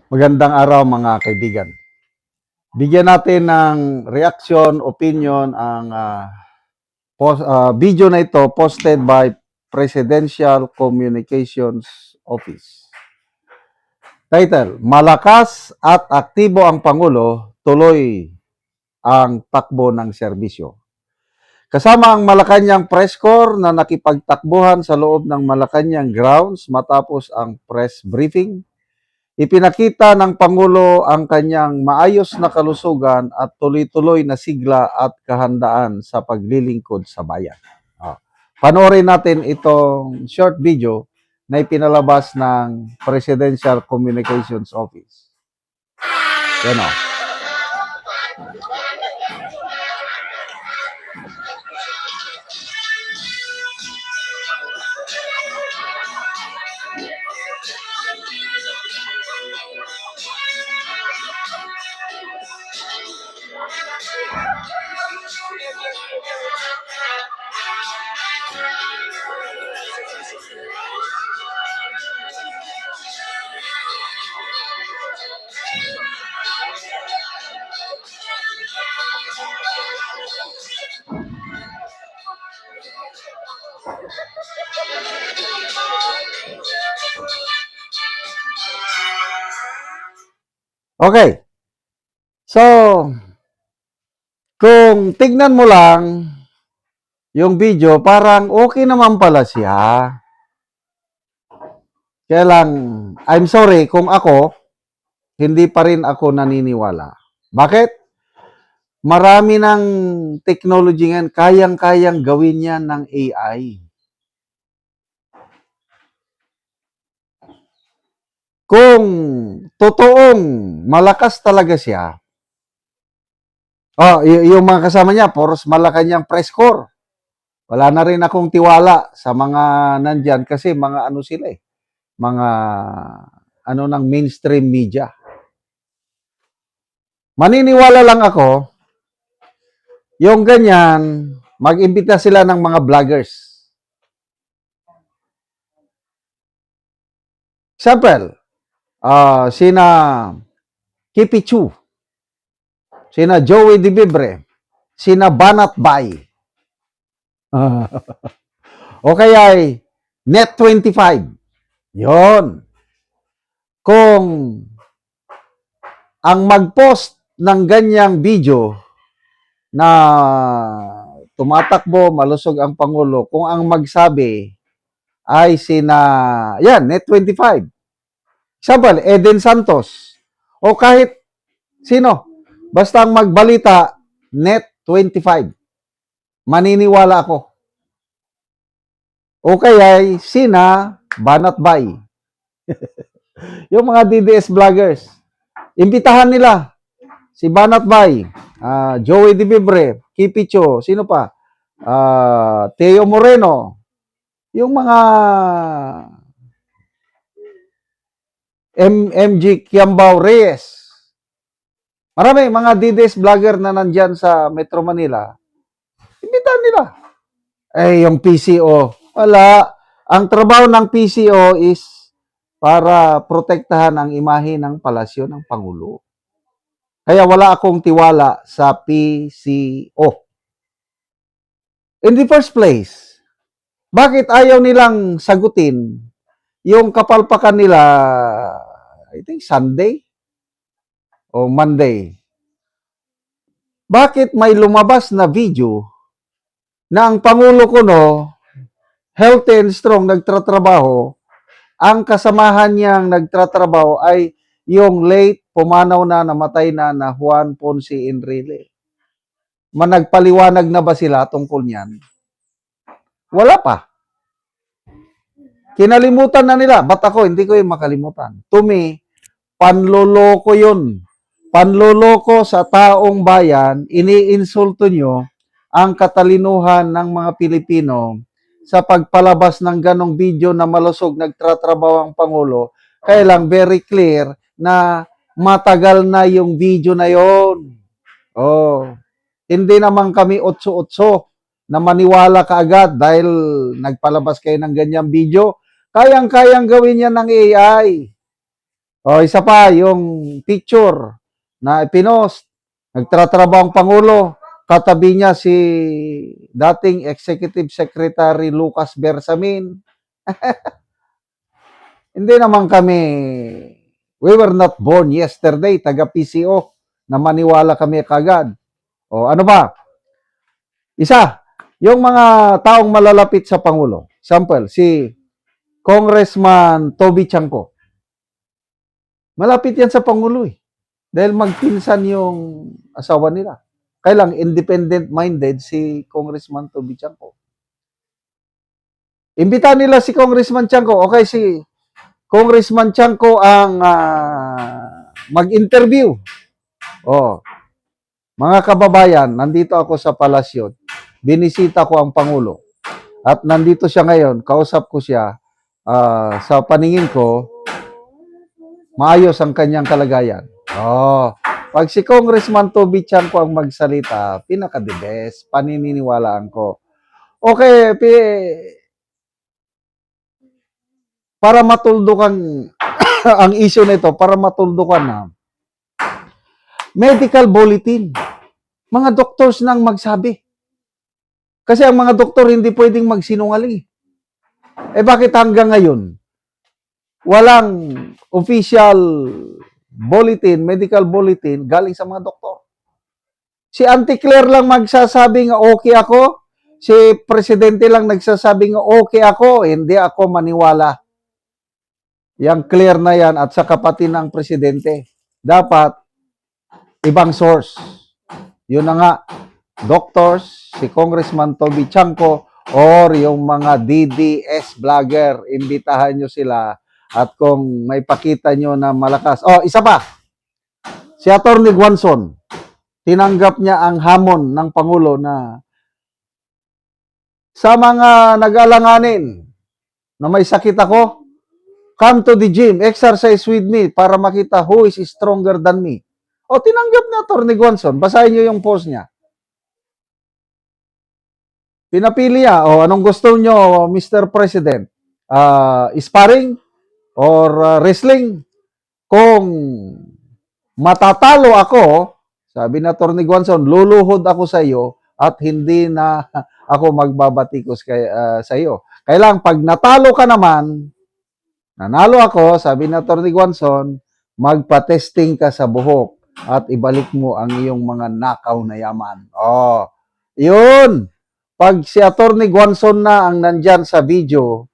Magandang araw mga kaibigan. Bigyan natin ng reaction, opinion ang video na ito posted by Presidential Communications Office. Title, Malakas at aktibo ang Pangulo, tuloy ang takbo ng serbisyo. Kasama ang Malacanang Press Corps na nakipagtakbuhan sa loob ng Malacanang grounds matapos ang press briefing. Ipinakita ng Pangulo ang kanyang maayos na kalusugan at tuloy-tuloy na sigla at kahandaan sa paglilingkod sa bayan. Panoorin natin itong short video na ipinalabas ng Presidential Communications Office. Yan o. Okay. So, kung tignan mo lang yung video, parang okay naman pala siya. Kaya lang, I'm sorry kung ako, hindi pa rin ako naniniwala. Bakit? Marami ng technology ngayon, kayang-kayang gawin yan ng AI. Kung totoong malakas talaga siya, yung mga kasama niya, poros Malacanang Press Corps. Wala na rin akong tiwala sa mga nandyan kasi mga ano sila eh, mga ano ng mainstream media. Maniniwala lang ako, yung ganyan, mag-imbita sila ng mga vloggers. Example, sina Kipi Chu, sina Joey Di Bibre, sina Banat Bay, o kaya ay Net25. Yon. Kung ang mag-post ng ganyang video na tumatakbo, malusog ang Pangulo, kung ang magsabi ay sina, yan, Net25. Example, Eden Santos. O kahit sino, basta ang magbalita, Net25. Maniniwala ako. O kaya sina Banat Bay. Yung mga DDS vloggers. Imbitahan nila si Banat Bay, Joey Di Bibre, Kipicho, sino pa? Teo Moreno. Yung mga MG Kiambao Reyes. Marami mga DDS vlogger na nandyan sa Metro Manila. Imbitahan nila. Yung PCO, wala. Ang trabaho ng PCO is para protektahan ang imahe ng palasyo ng Pangulo. Kaya wala akong tiwala sa PCO. In the first place, bakit ayaw nilang sagutin yung kapalpakan nila, I think Sunday o Monday? Bakit may lumabas na video na ang Pangulo Kuno, healthy and strong, nagtratrabaho, ang kasamahan niyang nagtratrabaho ay yung late, pumanaw na, namatay na Juan Ponce Enrile. Managpaliwanag na ba sila tungkol niyan? Wala pa. Kinalimutan na nila. Ba't ako? Hindi ko yung makalimutan. To me, panloloko yun. Panloloko sa taong bayan, iniinsulto nyo ang katalinuhan ng mga Pilipino sa pagpalabas ng ganong video na malusog nagtratrabaho ang Pangulo. Kaya lang very clear na matagal na yung video na yon. Hindi naman kami otso-otso na maniwala kaagad dahil nagpalabas kayo ng ganyang video. Kayang-kayang gawin yan ng AI. O, isa pa, yung picture na ipinost, nagtatrabaho ang Pangulo, katabi niya si dating Executive Secretary Lucas Bersamin. Hindi naman kami, we were not born yesterday, taga PCO, na maniwala kami kagad. O ano ba? Isa, yung mga taong malalapit sa Pangulo. Example, si Congressman Toby Chanco. Malapit yan sa Pangulo eh. Dahil magpinsan yung asawa nila. Kaya lang, independent-minded si Congressman Toby Chanco. Imbitahan nila si Congressman Chanco. Okay, si Congressman Chanco ang mag-interview. Oh, mga kababayan, nandito ako sa palasyo. Binisita ko ang Pangulo. At nandito siya ngayon, kausap ko siya. Sa paningin ko, maayos ang kanyang kalagayan. Oh, pag si Congressman Toby Chanco ang magsalita, pinaka-the best, paniniwalaan ko. Okay, para matuldukan ang issue nito, para matuldukan na, medical bulletin. Mga doctors nang magsabi. Kasi ang mga doktor hindi pwedeng magsinungaling. Eh bakit hanggang ngayon, walang official bulletin, medical bulletin, galing sa mga doktor? Si Auntie Claire lang magsasabi nga okay ako, si Presidente lang nagsasabi nga okay ako, hindi ako maniwala. Yang Claire na yan at sa kapatid ng Presidente. Dapat, ibang source. Yun na nga, doctors, si Congressman Toby Chanco, or yung mga DDS vlogger, imbitahan nyo sila at kung may pakita nyo na malakas. Oh, isa pa, si Atty. Guanzon, tinanggap niya ang hamon ng Pangulo na sa mga nag-alanganin na may sakit ako, come to the gym, exercise with me para makita who is stronger than me. O, tinanggap na Atty. Guanzon. Basahin nyo yung post niya. Pinapili niya, o anong gusto nyo, Mr. President? Sparring or wrestling? Kung matatalo ako, sabi na Atty. Guanzon, luluhod ako sa iyo at hindi na ako magbabatikos sa iyo. Kailang pag natalo ka naman, nanalo ako, sabi na Atty. Guanzon, magpa-testing ka sa buhok at ibalik mo ang iyong mga nakaw na yaman. Oh, yun. Pag si Atty. Guanzon na ang nandyan sa video,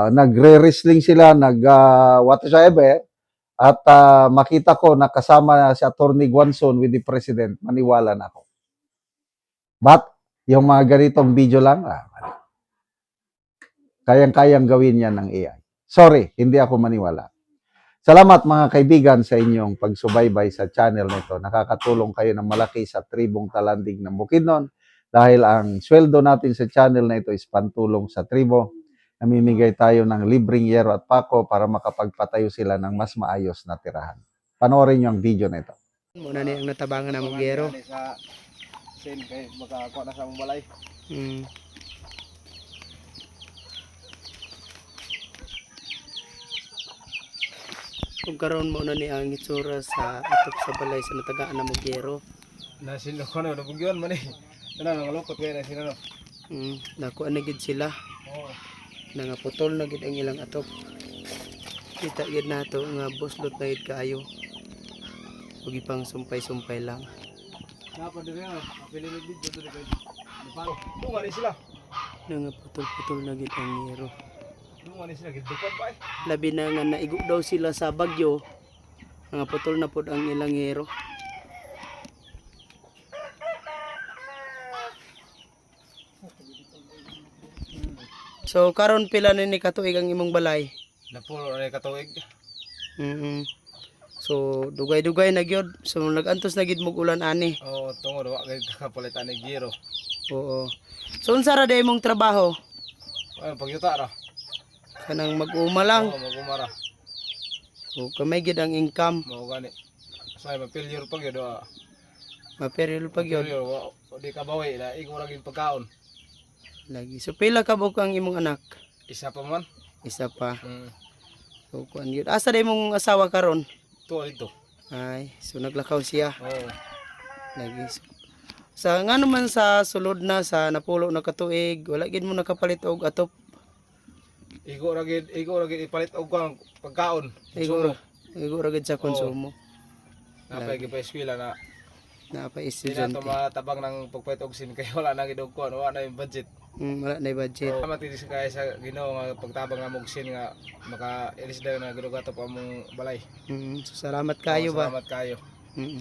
nagre-wrestling sila, whatsoever, at makita ko na kasama si Atty. Guanzon with the President, maniwala na ako. But, yung mga ganitong video lang, kayang-kayang gawin yan ng AI. Sorry, hindi ako maniwala. Salamat mga kaibigan sa inyong pagsubaybay sa channel nito. Nakakatulong kayo ng malaki sa tribong Talandig ng Bukidnon dahil ang sweldo natin sa channel na ito is pantulong sa tribo. Namimigay tayo ng libreng yero at pako para makapagpatayo sila ng mas maayos na tirahan. Panoorin nyo ang video na ito. Muna ni ang natabangan ng Mugyero. Sa sen kay makakuha na sa mong balay. Kung karon mo na ni ang itsura sa atop sa balay sa natagaan ng Mugyero. Nasin ko na nabugyon man eh. Kana nang lokot kay na sila no. Nakuha na gid sila. Oo. Nangaputol na gid ang ilang atop. Kita gid nato nga buslot na gid kaayo. Ug ipang sumpay-sumpay lang. Dapat dire na apil ni video dire kay. Palo. Tunga ni sila. Nangaputol-putol na gid ang yero. Tunga ni sila gidukod pa eh. Labi na nga naigo daw sila sa bagyo. Nangaputol na pod ang ilang yero. So karon pila ni katuig ang imong balay? Napulo na katuig. So dugay-dugay na gyud. So nagantos na gid mog ulan ani. Oo, tungod wa kay kakapalitan ni giro. Oo. So unsa ra day mong trabaho? Ay pagyuta ra. Kanang mag-uma lang. Oo, magumara. O kamay gid ang income. Mao gani. Say mapilyor pag yun. Maperil pag yun. Di ka bawi na igo ra gid pagkaon. Lagi. So pila ka buok ang imong anak? Isa pa man. Isa pa. So kuan gyud. Asa day mong asawa karon? Tuwa dito. Ay, so naglakaw siya. Oo. Lagi. Sa nga naman sa sulod na sa napulo na katuig, wala gid mo nakapalit og atop. Igo ra gid ipalit og kang pagkaon. Iguro. Iguro gid sa konsumo. Napay gid pa eskwela na Na pa di na estudyante. to matabang ng pagpalit og sin kay wala na gid og kuan, wala na yung budget. Wala na budget. Salamat din sa kaya sa Ginoo nga pagtabang na mong sin nga maka ilis daw na gidugato pa mong balay. So, salamat kayo ba? Salamat kayo. Mm.